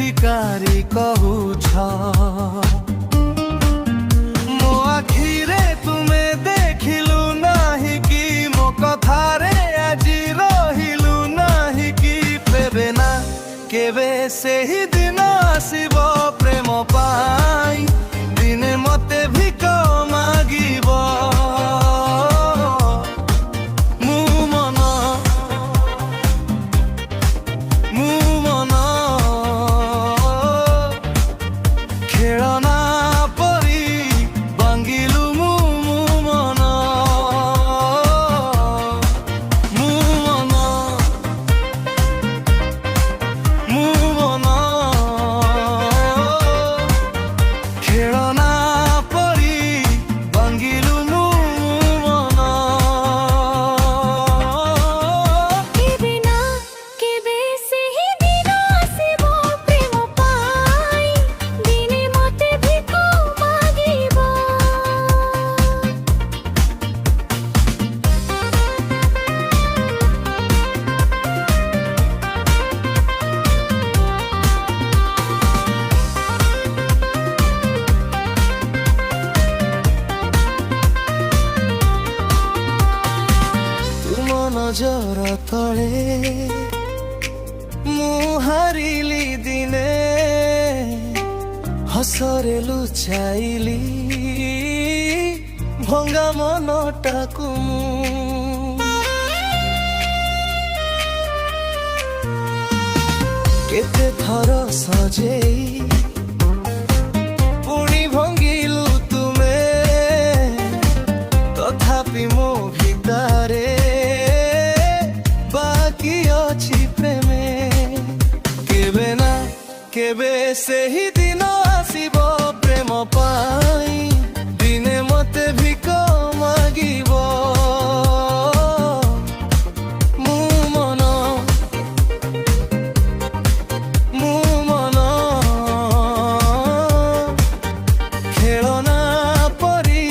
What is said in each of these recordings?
भिकारी कहूछ मो आखिरे तुमे देखिलु नाही कि मो कथारे आजी रहिलु नाही कि पेबे ना केबे सेही दिन आसिब प्रेम पाई दिने मते भिक मागिब खेलना परी बांगिलु मु मन खेलना परी बांगिलु मु मन केबे ना केबे सेही दिन आसिब प्रेम पाई दिने मते भिक मागिब तुम नजर तले मु हारिली दिने हसरे लुचाइली भंगा मनटाकु केते थर सजेई पुणी भंगिलु तुमे तथापि मो भितरे बाकी अछि प्रेमे केबे ना केबे सेही दिन आसिब प्रेम पाई दिने मते भिक मागिब मु मन खेलना परी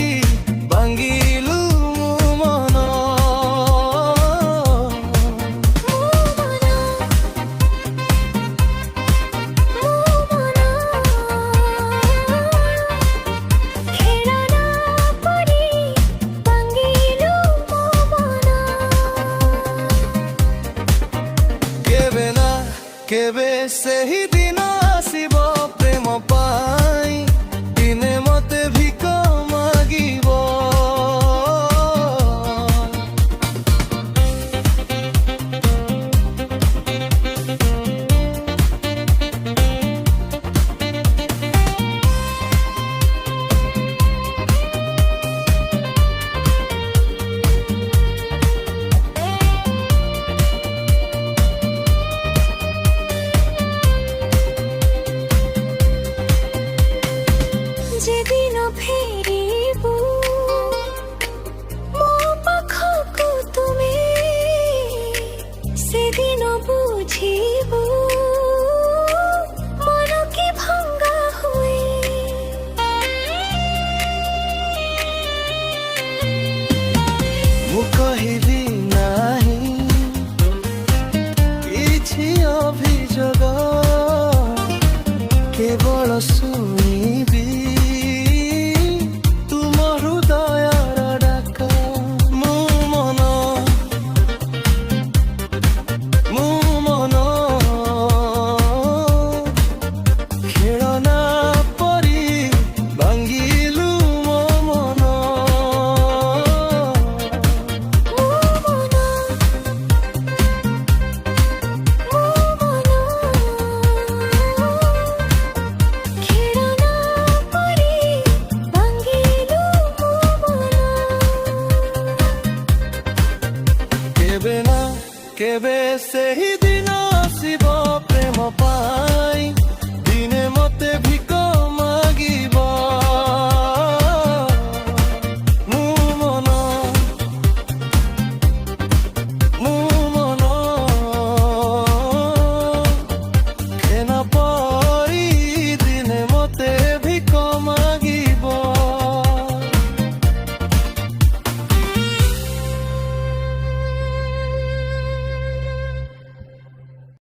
बांगिलु मन खेलना परी बांगिलु मन केबे ना केबे सेही दिन आसिब प्रेम पाई दिने मते भिक मागिब जेदिन फेरिबु मो पाखकु तुमे सेदिन बुझिबु मन के भंगा हुए मु कहिबी नाही किछि अभियोग केवल सुनिबी तुम हृदयर डाक मु मन खेलना परी बांगिलु मो मन खेलना परी बांगिलु मन केबे ना केबे सेही दिन आसिब प्रेम पाई